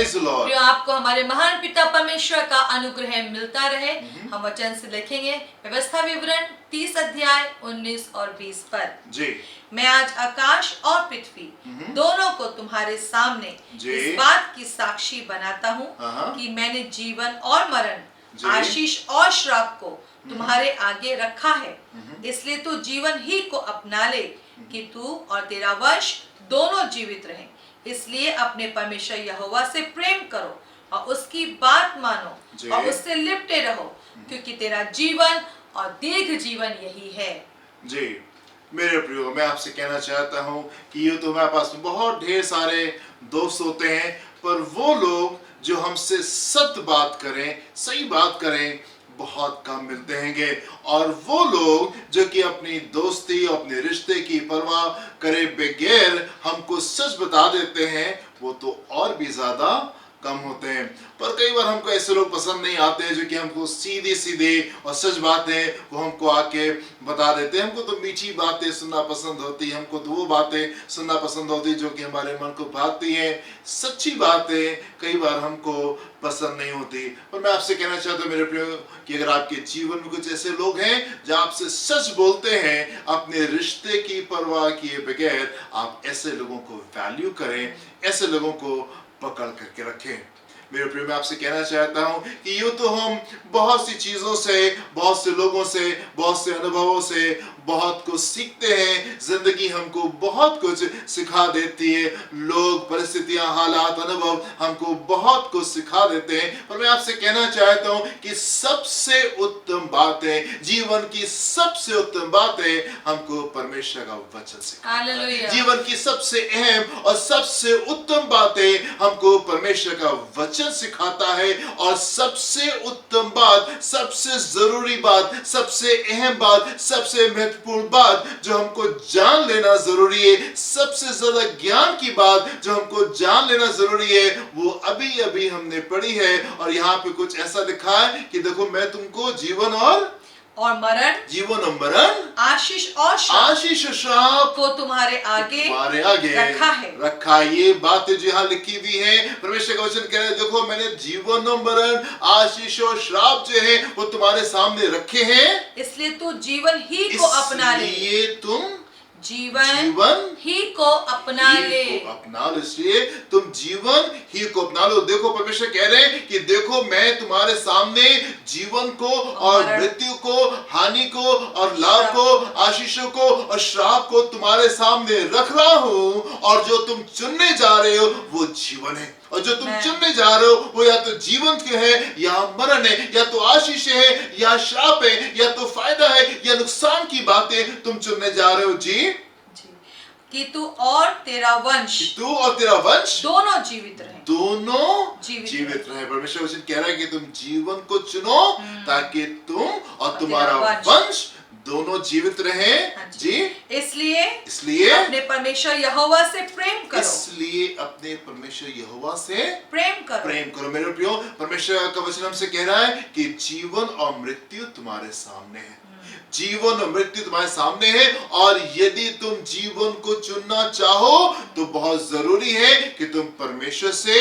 Praise the Lord. प्रिय आपको हमारे महान पिता परमेश्वर का अनुग्रह मिलता रहे। हम वचन से लिखेंगे व्यवस्था विवरण 30 अध्याय 19 और 20 पद। जी मैं आज आकाश और पृथ्वी दोनों को तुम्हारे सामने जी। इस बात की साक्षी बनाता हूँ कि मैंने जीवन और मरण, आशीष और श्राप को तुम्हारे आगे रखा है। इसलिए तू जीवन ही को अपना ले कि तू और तेरा वंश दोनों जीवित रहें। इसलिए अपने परमेश्वर यहोवा से प्रेम करो और उसकी बात मानो और उससे लिपटे रहो, क्योंकि तेरा जीवन और दीर्घ जीवन यही है। जी मेरे प्रियो, मैं आपसे कहना चाहता हूँ कि ये तो हमारे पास बहुत ढेर सारे दोस्त होते हैं, पर वो लोग जो हमसे सत्य बात करें, सही बात करें, बहुत कम मिलते हैंगे। और वो लोग जो कि अपनी दोस्ती, अपने रिश्ते की परवाह करे बगैर हमको सच बता देते हैं, वो तो और भी ज्यादा कम होते हैं। पर कई बार हमको ऐसे लोग पसंद नहीं आते हैं जो कि हमको सीधी सीधी और सच बातें वो हमको आके बता देते हैं। हमको तो मीठी बातें सुनना पसंद होती है, हमको तो वो बातें सुनना पसंद होती है जो कि हमारे मन को भाती हैं। सच्ची बातें कई बार हमको पसंद नहीं होती। पर मैं आपसे कहना चाहता हूँ मेरे प्रियो कि अगर आपके जीवन में कुछ ऐसे लोग हैं जो आपसे सच बोलते हैं, अपने रिश्ते की परवाह किए बगैर, आप ऐसे लोगों को वैल्यू करें, ऐसे लोगों को पकड़ करके रखें। मेरे प्रिय, मैं आपसे कहना चाहता हूं कि यूं तो हम बहुत सी चीजों से, बहुत से लोगों से, बहुत से अनुभवों से बहुत कुछ सीखते हैं। जिंदगी हमको बहुत कुछ सिखा देती है, लोग, परिस्थितियां, हालात, अनुभव हमको बहुत कुछ सिखा देते हैं। पर मैं आपसे कहना चाहता हूं कि सबसे उत्तम बातें, जीवन की सबसे उत्तम बातें हमको परमेश्वर का वचन सिखाता है। जीवन की सबसे अहम और सबसे उत्तम बातें हमको परमेश्वर का वचन सिखाता है। और सबसे उत्तम बात, सबसे जरूरी बात, सबसे अहम बात, सबसे महत्वपूर्ण बात जो हमको जान लेना जरूरी है, सबसे ज्यादा ज्ञान की बात जो हमको जान लेना जरूरी है, वो अभी अभी हमने पढ़ी है। और यहाँ पे कुछ ऐसा लिखा है कि देखो, मैं तुमको जीवन और मरण, जीवन और मरण, आशीष और श्राप को तुम्हारे आगे रखा। ये बातें जो यहाँ लिखी हुई है, परमेश्वर का वचन कह रहे हैं, देखो मैंने जीवन और मरण, आशीष और श्राप जो है वो तुम्हारे सामने रखे हैं। इसलिए तू जीवन ही को अपना ले। इसलिए तुम जीवन ही को अपना ले। इसलिए तुम जीवन ही को अपना लो। देखो परमेश्वर कह रहे हैं कि देखो मैं तुम्हारे सामने जीवन को और मृत्यु को, हानि को और लाभ को, आशीषों को और श्राप को तुम्हारे सामने रख रहा हूं। और जो तुम चुनने जा रहे हो वो जीवन है, और जो तुम चुनने जा रहे हो वो या तो जीवन के है, या मरण है, या तो आशीष है, या श्राप है, या तो फायदा है, या नुकसान की बातें तुम चुनने जा रहे हो। जी कि तू और तेरा वंश दोनों जीवित रहे, जीवित रहे। परमेश्वर वचन कह रहा है कि तुम जीवन को चुनो ताकि तुम और तुम्हारा वंश दोनों जीवित रहे। जी इसलिए अपने परमेश्वर यहोवा से प्रेम करो। इसलिए अपने परमेश्वर यहोवा से प्रेम करो। मेरे प्रियो, परमेश्वर का वचन हमसे कह रहा है कि जीवन और मृत्यु तुम्हारे सामने है। जीवन और मृत्यु तुम्हारे सामने है, और यदि तुम जीवन को चुनना चाहो तो बहुत जरूरी है कि तुम परमेश्वर से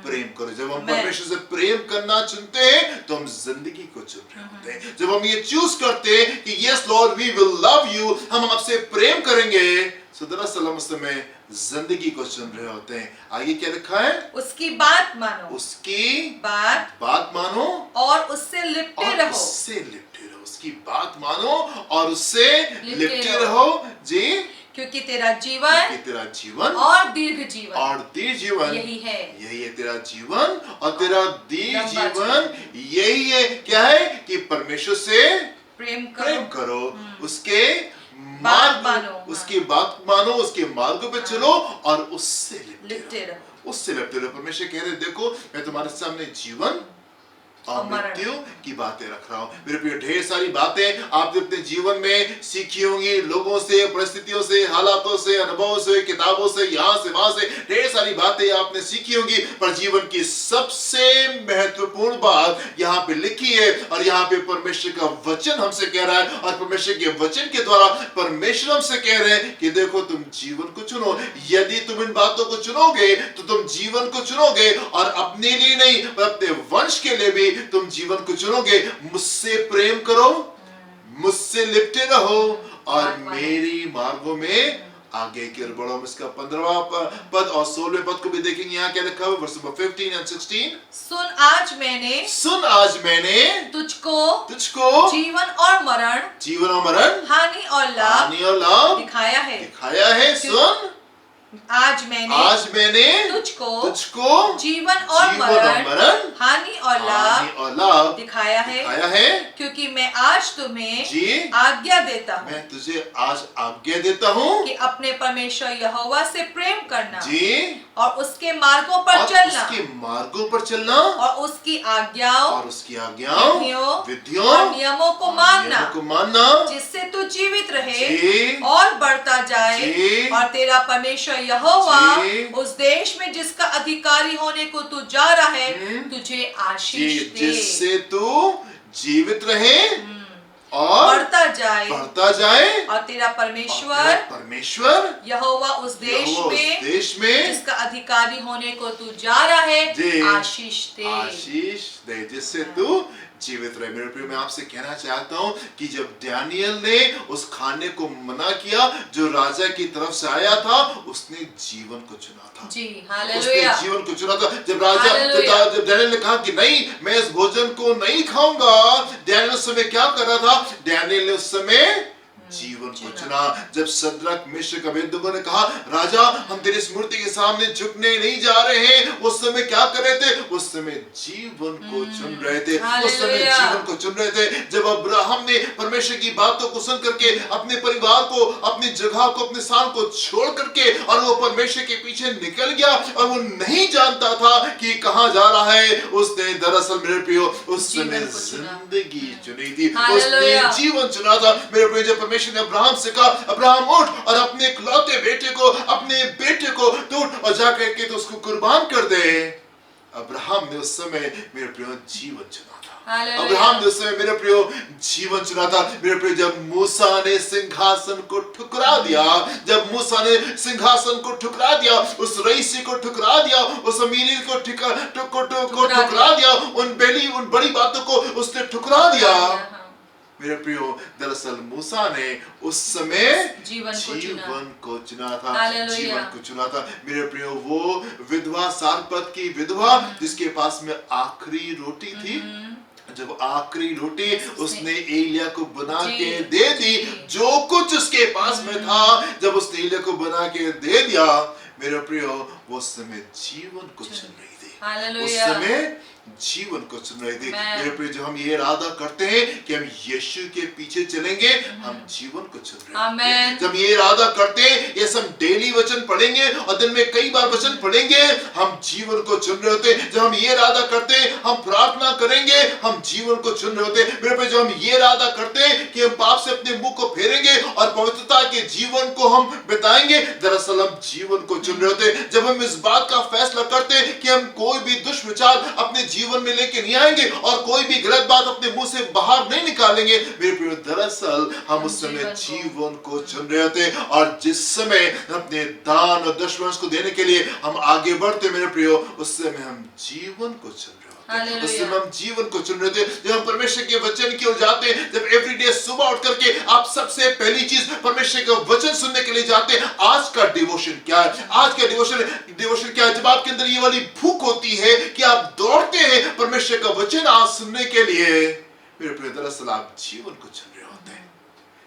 प्रेम करो। जब हम परमेश्वर से प्रेम करना चुनते हैं तो हम जिंदगी को चुन रहे होते हैं। जब हम ये चूज करते हैं कि yes lord we will love you, हम आपसे प्रेम करेंगे, तो दरअसल हम उस समय जिंदगी को चुन रहे होते हैं। आगे क्या लिखा है? उसकी बात मानो, बात मानो और उससे लिपटे रहो। उसकी बात मानो और उससे लिपटे रहो। जी क्योंकि तेरा जीवन और दीर्घ जीवन यही है तेरा जीवन और तेरा दीर्घ जीवन यही है। क्या है? कि परमेश्वर से प्रेम करो, उसके मार्ग मानो, उसकी बात मानो, उसके मार्ग पे चलो और उससे लिपटे रहो। परमेश्वर कह रहे देखो मैं तुम्हारे सामने जीवन और मृत्यु की बातें रख रहा हूं। मेरे प्रिय, ढेर सारी बातें आपने अपने जीवन में सीखी होंगी, लोगों से, परिस्थितियों से, हालातों से, अनुभवों से, किताबों से, यहां से वहां से ढेर सारी बातें आपने सीखी होंगी। पर जीवन की सबसे महत्वपूर्ण बात यहाँ पे लिखी है, और यहाँ पे परमेश्वर का वचन हमसे कह रहा है, और परमेश्वर के वचन के द्वारा परमेश्वर हमसे कह रहे हैं कि देखो, तुम जीवन को चुनो। यदि तुम इन बातों को चुनोगे तो तुम जीवन को चुनोगे, और अपने लिए नहीं पर अपने वंश के लिए भी तुम जीवन को चुनोगे। मुझसे प्रेम करो, मुझसे लिपटे रहो, और मेरी मार्गों में आगे की ओर बढ़ो। इसका 15वां पद और 16वें पद को भी देखेंगे। यहाँ क्या लिखा है, वर्स नंबर 15 और 16। सुन आज मैंने तुझको जीवन और मरण, हानि और लाभ दिखाया है। सुन, आज मैंने तुझको जीवन और मरण, हानि और लाभ दिखाया है। क्योंकि मैं आज तुम्हें आज्ञा देता हूँ, मैं तुझे आज आज्ञा देता हूँ कि अपने परमेश्वर यहोवा से प्रेम करना और उसके मार्गों पर चलना और उसकी आज्ञाओं विधियों और नियमों को मानना, जिससे तू जीवित रहे और बढ़ता जाए, और तेरा परमेश्वर यहोवा उस देश में जिसका अधिकारी होने को तू जा रहा है तुझे आशीष दे। जिससे तू जीवित रहे और बढ़ता जाए, और तेरा परमेश्वर यहोवा उस देश में जिसका अधिकारी होने को तू जा रहा है आशीष दे। जिससे तू जीवित रहे। मेरे प्रिय, मैं आपसे कहना चाहता हूं कि जब दानियल ने उस खाने को मना किया जो राजा की तरफ से आया था, उसने जीवन को चुना था। जी, उसने जीवन को चुना था। जब दानियल ने कहा कि नहीं, मैं इस भोजन को नहीं खाऊंगा, दानियल उस समय क्या कर रहा था? दानियल ने उस समय जीवन को चुना। जब शद्रक, मेशक, अबेदनगो ने कहा, राजा हम तेरी इस मूर्ति के सामने झुकने नहीं जा रहे हैं, उस समय क्या कर रहे थे? उस समय जीवन को चुन रहे थे। उस समय जीवन को चुन रहे थे। जब अब्राहम ने परमेश्वर की बातों को सुन करके अपने परिवार को, अपनी जगह को, अपने स्थान को छोड़ करके और वो परमेश्वर के पीछे निकल गया, और वो नहीं जानता था कि कहां जा रहा है, उसने दरअसल मेरे प्रियो उस समय जिंदगी चुनी थी, उसने जीवन चुना था। मेरे प्रियो, जब परमेश्वर ने अब्राहम से कहा, अब्राहम उठ और अपने इकलौते बेटे को तू उठ और जाकर के तो उसको कुर्बान कर दे। अब्राहम ने उस समय मेरे प्रियो जीवन चुना था। अब्राहम ने उस समय मेरे प्रियो जीवन चुना था। मेरे प्रियो, जब मूसा ने सिंहासन को ठुकरा दिया, उस रईसी को ठुकरा दिया, उस अमीरी को ठुकरा दिया, उन बड़ी बातों को उसने ठुकरा दिया। मेरे प्रियो, दरअसल मूसा ने उस समय जीवन को चुना था। मेरे प्रियो, वो विधवा, सारपत की विधवा जिसके पास में आखिरी रोटी थी, जब आखिरी रोटी उसने एलिया को बना के दे दी, जो कुछ उसके पास में था, जब उसने एलिया को बना के दे दिया, मेरे प्रियो, वो उस समय जीवन को चुन रही थी। उस समय जीवन को चुन रहे थे। मेरे प्रिय, जब हम ये इरादा करते हैं कि हम यीशु के पीछे चलेंगे, हम जीवन को चुन रहे हैं। जब ये इरादा करते हैं, ये हम डेली वचन पढ़ेंगे और दिन में कई बार वचन पढ़ेंगे, हम जीवन को चुन रहे होते हैं। जब हम ये इरादा करते हैं, हम प्रार्थना करेंगे, हम जीवन को चुन रहे होते हैं। मेरे प्रिय, जब हम ये इरादा करते हैं कि हम पाप से अपने मुंह को फेरेंगे और पवित्रता के जीवन को हम बिताएंगे, दरअसल हम जीवन को चुन रहे होते हैं। जब हम इस बात का फैसला करते हैं कि हम कोई भी दुष्विचार अपने जीवन में लेके नहीं आएंगे और कोई भी गलत बात अपने मुंह से बाहर नहीं निकालेंगे, मेरे प्रिय, दरअसल हम उस समय जीवन को चुन रहे होते हैं। और जिस समय अपने दान और दशमांश को देने के लिए हम आगे बढ़ते, मेरे प्रियो, उस समय हम जीवन को चुन रहे होते हैं। उस समय हम जीवन को चुन रहे थे। जब हम परमेश्वर के वचन की ओर जाते हैं, जब एवरीडे सुबह उठ करके आप सबसे पहली चीज परमेश्वर का वचन सुनने के लिए जाते हैं, आज का डिवोशन क्या है? आज का डिवोशन क्या है? जब आपके अंदर ये वाली भूख होती है कि आप दौड़ते हैं परमेश्वर का वचन आज सुनने के लिए, मेरे प्रिय, दरअसल आप जीवन को चुन रहे होते हैं।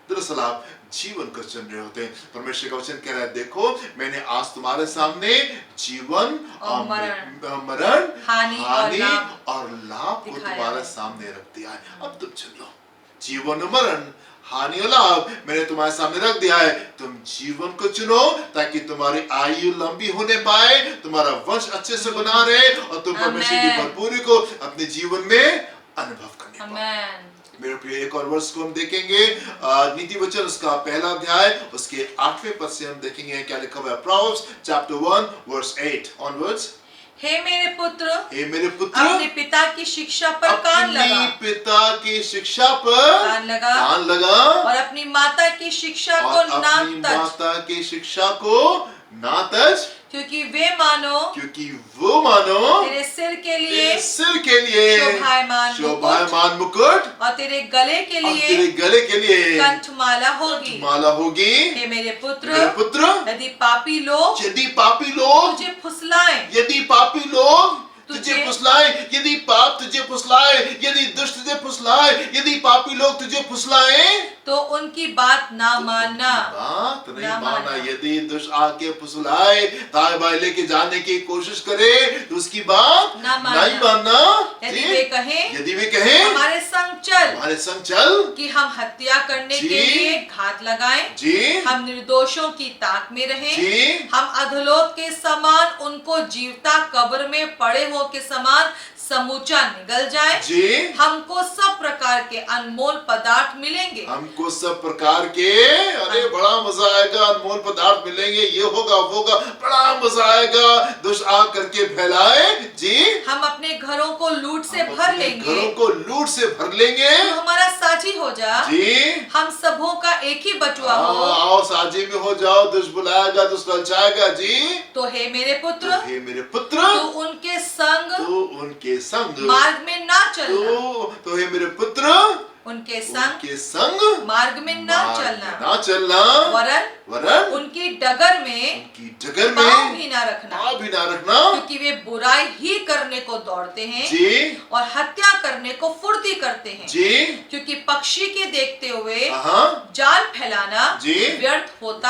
दरअसल आप जीवन को चुन रहे होते हैं। परमेश्वर का वचन कह रहा है, देखो मैंने आज तुम्हारे सामने जीवन और मरण, हानि और लाभ को तुम्हारे सामने रख दिया है। अब तुम चुन लो, जीवन और मरण, हानि और लाभ मैंने तुम्हारे सामने रख दिया है। तुम जीवन को चुनो ताकि तुम्हारी आयु लंबी होने पाए, तुम्हारा वंश अच्छे से बना रहे और तुम परमेश्वर की भरपूरी को अपने जीवन में अनुभव करने पाओ। मेरे प्रिय एक और वर्ष को हम देखेंगे, नीति वचन उसका पहला अध्याय उसके 8वें पद से हम देखेंगे क्या लिखा हुआ है। Proverbs chapter 1 verse 8 onwards। हे मेरे पुत्र अपने पिता की शिक्षा पर कान लगा, अपनी पिता की शिक्षा पर कान लगा और अपनी माता की शिक्षा को ना तज, माता की शिक्षा को ना तज, क्योंकि वो मानो तेरे सिर के लिए शोभायमान मुकुट और तेरे गले के लिए कंठमाला होगी। हे मेरे पुत्र यदि पापी लोग तुझे फुसलाएं, यदि पाप तुझे फुसलाए, यदि दुष्ट तुझे फुसलाए, यदि पापी लोग तुझे फुसलाएं, तो उनकी बात ना मानना, बात नहीं मानना। यदि दुष्ट आके फुसलाए, दाएं बाएं लेके जाने की कोशिश करे, तो उसकी बात नहीं मानना। यदि वे कहें हमारे संग चल कि हम हत्या करने के लिए घात लगाएं, हम निर्दोषों की ताक में रहें, हम अधोलोक के समान उनको जीवता कब्र में पड़े हो के समान समूचा निगल जाए। हमको सब प्रकार के अनमोल पदार्थ मिलेंगे, हमको सब प्रकार के, अरे बड़ा मजा आएगा, अनमोल पदार्थ मिलेंगे, ये होगा वो होगा, बड़ा मजा आएगा। दुष्ट आ करके फैलाए हम अपने घरों को लूट से भर लेंगे, तो हमारा साझी हो जा हम सबों का एक ही बटुआ हो। आओ साझी में हो जाओ, दुष्ट बुलाएगा, दुष्ट ललचाएगा तो हे मेरे पुत्र तो उनके संग मार्ग में ना चलना, तो हे मेरे पुत्र उनके संग मार्ग में ना चलना, वरन उनकी डगर में पाँव भी ना रखना, क्योंकि वे बुराई ही करने को दौड़ते हैं और हत्या करने को फुर्ती करते हैं। क्योंकि पक्षी के देखते हुए जाल फैलाना व्यर्थ होता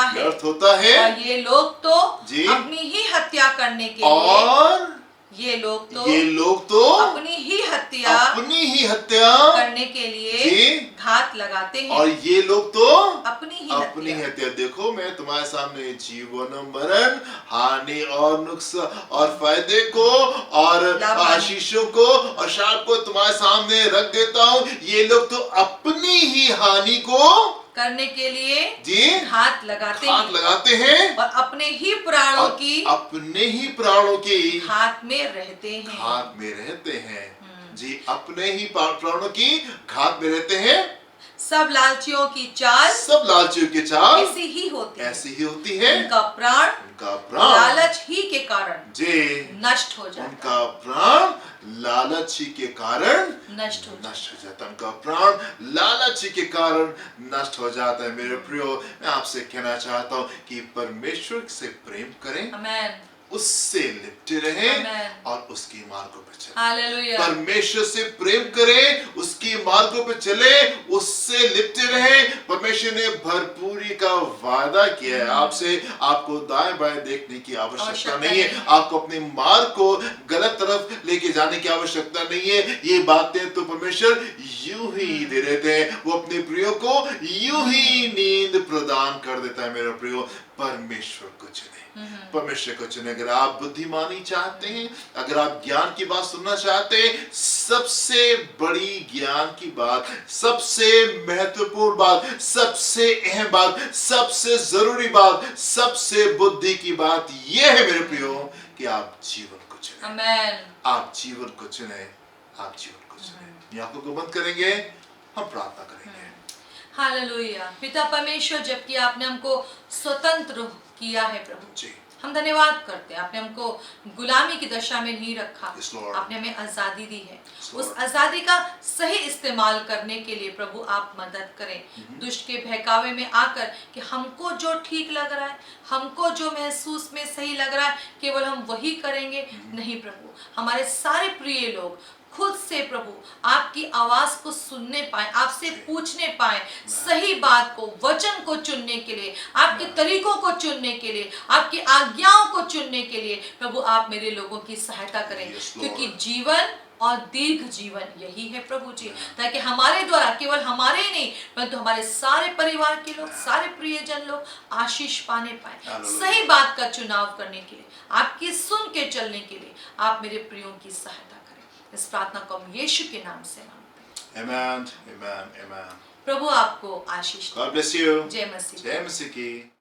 है और ये लोग तो अपनी ही हत्या करने के लिए ये लोग तो अपनी ही हत्या करने के लिए घात लगाते हैं, और ये लोग तो अपनी हत्या। देखो मैं तुम्हारे सामने जीवन मरण, हानि और नुकसान और फायदे को और आशीषों को और शाप को तुम्हारे सामने रख देता हूँ। ये लोग तो अपनी ही हानि को करने के लिए घात लगाते हैं और अपने ही प्राणों की घात में रहते हैं। अपने ही प्राणों की घात में रहते हैं। सब लालचियों की चाल ऐसी ही होती है। उनका प्राण लालच ही के कारण नष्ट हो जाता, उनका प्राण लालच ही के कारण नष्ट हो जाता है। उनका प्राण लालच ही के कारण नष्ट हो जाता है। मेरे प्रियो, मैं आपसे कहना चाहता हूँ कि परमेश्वर से प्रेम करें, आमेन, उससे लिपटे रहें और उसकी मार्गों पे चलें। परमेश्वर से प्रेम करें, उसकी मार्गों पे चले, उससे लिपटे रहें। परमेश्वर ने भरपूरी का वादा किया है आपसे। आपको दाएं बाएं देखने की आवश्यकता नहीं है, आपको अपने मार्ग को गलत तरफ लेके जाने की आवश्यकता नहीं है। ये बातें तो परमेश्वर यूं ही दे देते हैं, वो अपने प्रियो को यूं ही नींद प्रदान कर देता है। मेरे प्रियो, परमेश्वर को चुने, परमेश्वर को चुने। अगर आप बुद्धिमानी चाहते हैं, अगर आप ज्ञान की बात सुनना चाहते हैं, सबसे बड़ी ज्ञान की बात, सबसे महत्वपूर्ण बात, सबसे अहम बात, सबसे जरूरी बात, सबसे बुद्धि की बात यह है मेरे प्रियो कि आप जीवन को चुने। आमेन। आप जीवन को चुने, आप जीवन को चुने। आंखों को बंद करेंगे, हम प्रार्थना करेंगे। हालेलुया। पिता परमेश्वर, जबकि आपने हमको स्वतंत्र किया है प्रभु, हम धन्यवाद करते हैं। आपने हमको गुलामी की दशा में नहीं रखा, आपने हमें आजादी दी है। उस आजादी का सही इस्तेमाल करने के लिए प्रभु आप मदद करें। दुष्ट के बहकावे में आकर कि हमको जो ठीक लग रहा है, हमको जो महसूस में सही लग रहा है, केवल हम वही करेंगे, नहीं प्रभु। हमारे सारे प्रिय लोग खुद से प्रभु आपकी आवाज को सुनने पाए, आपसे पूछने पाए, सही बात को, वचन को चुनने के लिए, आपके तरीकों को चुनने के लिए, आपकी आज्ञाओं को चुनने के लिए प्रभु आप मेरे लोगों की सहायता करें। क्योंकि जीवन और दीर्घ जीवन यही है प्रभु जी, ताकि हमारे द्वारा केवल हमारे ही नहीं परंतु हमारे सारे परिवार के लोग, सारे प्रियजन लोग आशीष पाने पाए। Hallelujah. सही बात का चुनाव करने के लिए, आपकी सुन के चलने के लिए आप मेरे प्रियों की सहायता करें। इस प्रार्थना को हम यीशु के नाम से मांगते हैं। Amen. Amen. Amen. प्रभु आपको आशीष दे। God bless you. जय मसीह। जय मसीह की।